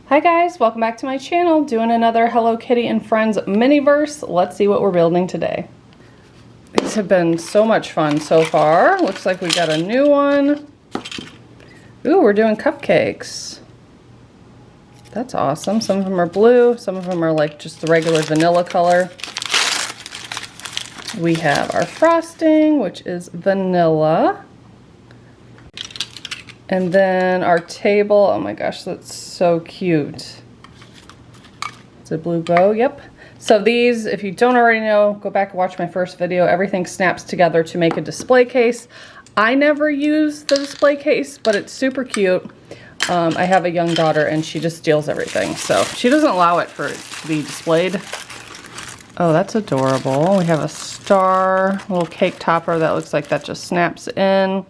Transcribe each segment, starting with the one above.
Hi guys, welcome back to my channel, doing another Hello Kitty and Friends Miniverse. Let's see what we're building today. These have been so much fun so far. Looks like we got a new one. Ooh, we're doing cupcakes. That's awesome. Some of them are blue, some of them are like just the regular vanilla color. We have our frosting, which is vanilla. And then our table, oh my gosh, that's so cute. It's a blue bow, yep. So these, if you don't already know, go back and watch my first video. Everything snaps together to make a display case. I never use the display case, but it's super cute. I have a young daughter and she just steals everything. So she doesn't allow it for it to be displayed. Oh, that's adorable. We have a star, little cake topper that looks like that just snaps in.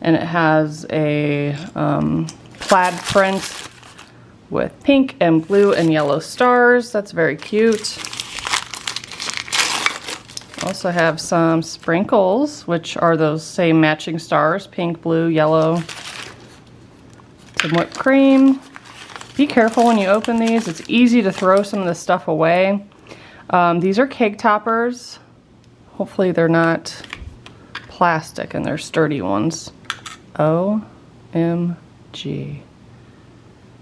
And it has a plaid print with pink and blue and yellow stars. That's very cute. Also have some sprinkles, which are those same matching stars, pink, blue, yellow. Some whipped cream. Be careful when you open these. It's easy to throw some of the stuff away. These are cake toppers. Hopefully they're not plastic and they're sturdy ones. OMG.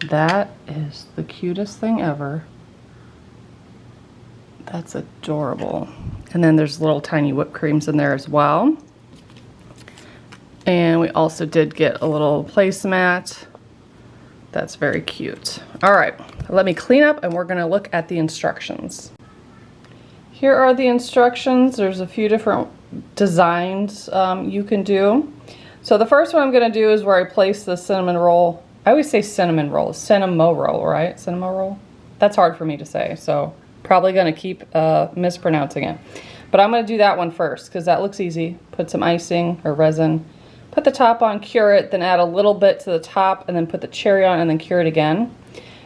That is the cutest thing ever. That's adorable. And then there's little tiny whipped creams in there as well. And we also did get a little placemat. That's very cute. All right, let me clean up and we're gonna look at the instructions. Here are the instructions. There's a few different designs you can do. So the first one I'm going to do is where I place the cinnamon roll. I always say cinnamon roll, Cinnamoroll, right? Cinnamoroll? That's hard for me to say, so probably going to keep mispronouncing it. But I'm going to do that one first because that looks easy. Put some icing or resin. Put the top on, cure it, then add a little bit to the top, and then put the cherry on and then cure it again.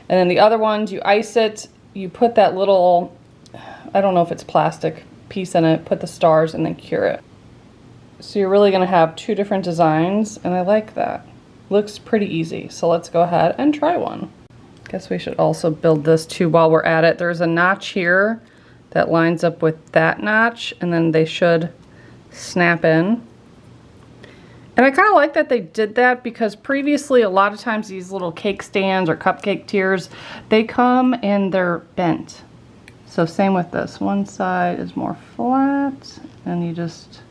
And then the other ones, you ice it, you put that little, I don't know if it's plastic piece in it, put the stars and then cure it. So you're really going to have two different designs, and I like that. Looks pretty easy, so let's go ahead and try one. Guess we should also build this too while we're at it. There's a notch here that lines up with that notch, and then they should snap in. And I kind of like that they did that because previously a lot of times these little cake stands or cupcake tiers, they come and they're bent. So same with this. One side is more flat, and you just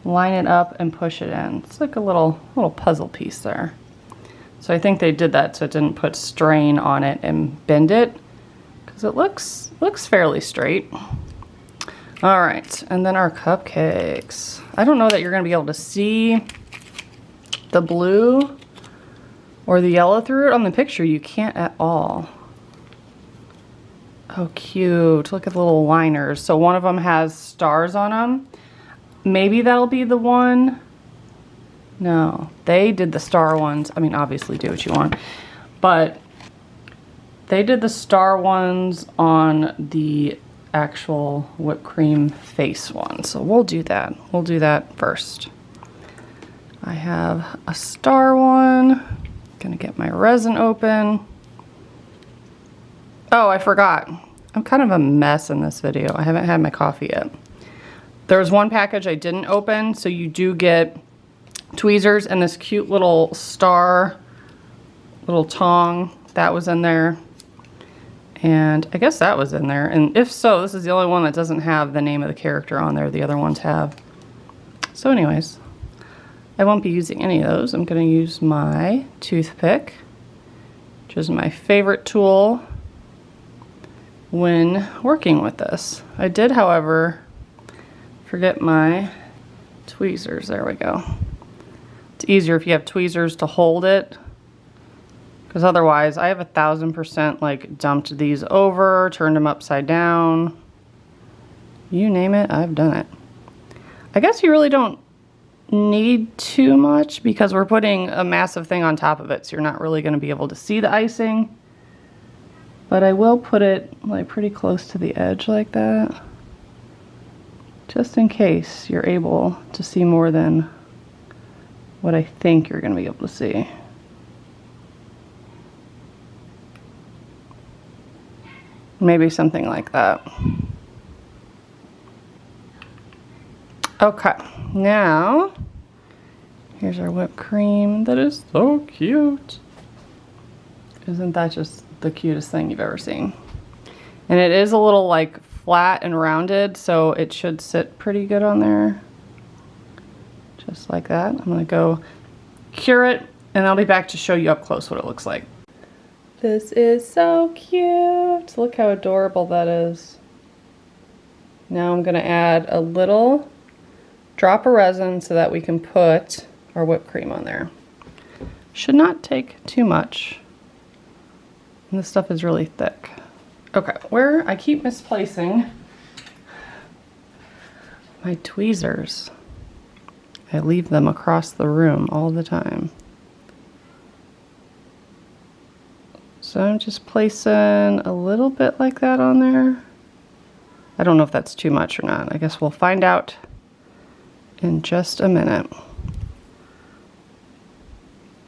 line it up and push it in. It's like a little puzzle piece there. So I think they did that so it didn't put strain on it and bend it, because it looks fairly straight. All right, and then our cupcakes. I don't know that you're going to be able to see the blue or the yellow through it on the picture. You can't at all. Oh, cute. Look at the little liners. So one of them has stars on them. Maybe that'll be the one. No, they did the star ones. I mean, obviously do what you want. But they did the star ones on the actual whipped cream face one. So we'll do that. We'll do that first. I have a star one. Gonna get my resin open. Oh, I forgot. I'm kind of a mess in this video. I haven't had my coffee yet. There was one package I didn't open, so you do get tweezers and this cute little star, little tong. That was in there. And I guess that was in there. And if so, this is the only one that doesn't have the name of the character on there. The other ones have. So anyways, I won't be using any of those. I'm going to use my toothpick, which is my favorite tool when working with this. I did, however, forget my tweezers. There we go. It's easier if you have tweezers to hold it, because otherwise I have 1000% like dumped these over, turned them upside down. You name it, I've done it. I guess you really don't need too much because we're putting a massive thing on top of it, so you're not really going to be able to see the icing. But I will put it like pretty close to the edge like that, just in case you're able to see more than what I think you're going to be able to see. Maybe something like that. Okay, now here's our whipped cream. That is so cute. Isn't that just the cutest thing you've ever seen? And it is a little like flat and rounded, so it should sit pretty good on there. Just like that. I'm gonna go cure it, and I'll be back to show you up close what it looks like. This is so cute. Look how adorable that is. Now I'm gonna add a little drop of resin so that we can put our whipped cream on there. Should not take too much. And this stuff is really thick. Okay, where I keep misplacing my tweezers. I leave them across the room all the time. So I'm just placing a little bit like that on there. I don't know if that's too much or not. I guess we'll find out in just a minute.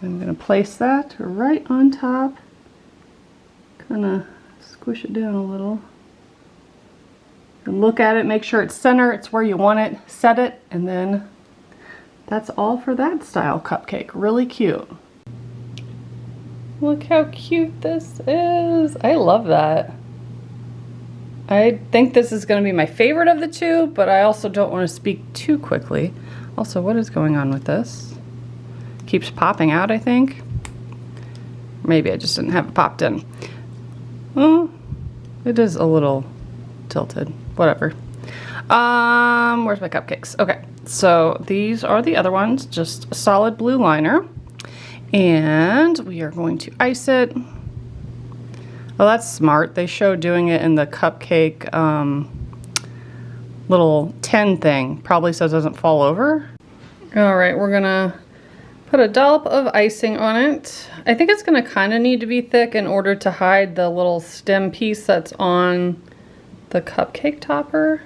I'm gonna place that right on top. Kind of squish it down a little. And look at it, make sure it's center, it's where you want it, set it, and then that's all for that style cupcake. Really cute. Look how cute this is. I love that. I think this is gonna be my favorite of the two, but I also don't want to speak too quickly. Also, what is going on with this? Keeps popping out, I think. Maybe I just didn't have it popped in. Oh, it is a little tilted. Whatever. Where's my cupcakes? Okay, so these are the other ones, just a solid blue liner. And we are going to ice it. Oh, that's smart. They show doing it in the cupcake little tin thing, probably so it doesn't fall over. All right, we're gonna put a dollop of icing on it. I think it's gonna kind of need to be thick in order to hide the little stem piece that's on the cupcake topper.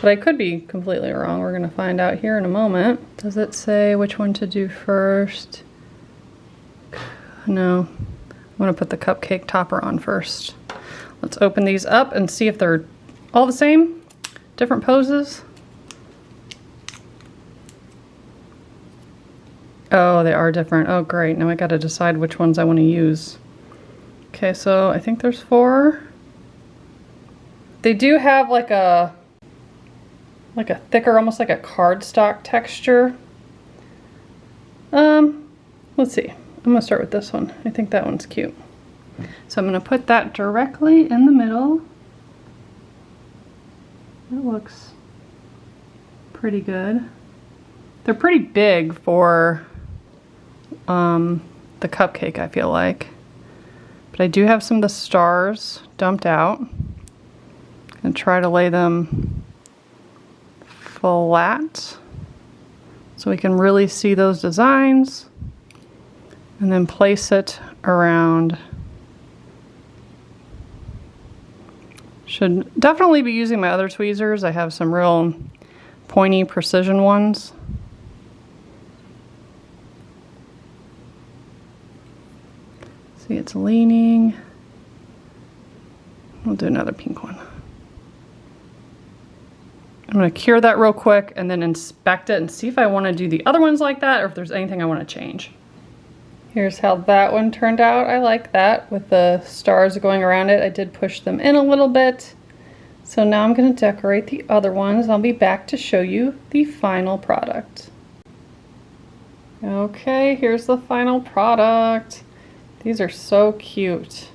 But I could be completely wrong. We're gonna find out here in a moment. Does it say which one to do first? No, I'm gonna put the cupcake topper on first. Let's open these up and see if they're all the same, different poses. Oh, they are different. Oh, great. Now I gotta decide which ones I want to use. Okay, so I think there's 4. They do have like a thicker, almost like a cardstock texture. Let's see. I'm gonna start with this one. I think that one's cute. So I'm gonna put that directly in the middle. It looks pretty good. They're pretty big for the cupcake, I feel like. But I do have some of the stars dumped out. And try to lay them flat so we can really see those designs. And then place it around. Should definitely be using my other tweezers. I have some real pointy precision ones. See, it's leaning. We'll do another pink one. I'm gonna cure that real quick and then inspect it and see if I wanna do the other ones like that or if there's anything I wanna change. Here's how that one turned out. I like that with the stars going around it. I did push them in a little bit. So now I'm gonna decorate the other ones. I'll be back to show you the final product. Okay, here's the final product. These are so cute.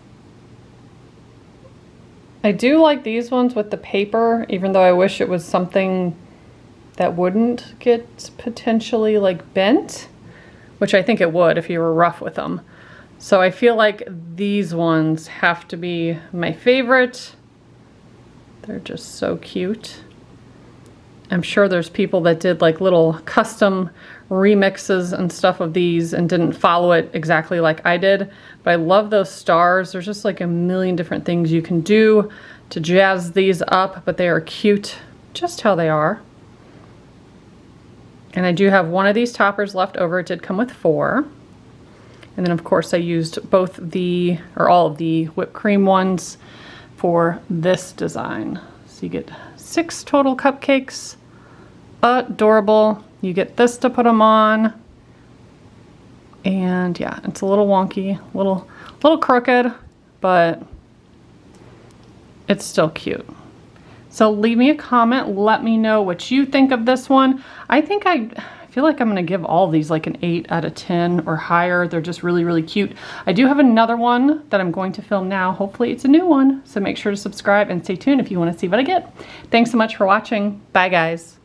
I do like these ones with the paper, even though I wish it was something that wouldn't get potentially like bent, which I think it would if you were rough with them. So I feel like these ones have to be my favorite. They're just so cute. I'm sure there's people that did like little custom remixes and stuff of these and didn't follow it exactly like I did. But I love those stars. There's just like a million different things you can do to jazz these up, but they are cute just how they are. And I do have one of these toppers left over. It did come with 4. And then of course I used both the, or all of the whipped cream ones for this design. So you get 6 total cupcakes. Adorable. You get this to put them on. And yeah, it's a little wonky, little crooked, but it's still cute. So leave me a comment, let me know what you think of this one. I feel like I'm gonna give all these like an 8 out of 10 or higher. They're just really, really cute. I do have another one that I'm going to film now. Hopefully it's a new one. So make sure to subscribe and stay tuned if you wanna see what I get. Thanks so much for watching. Bye guys.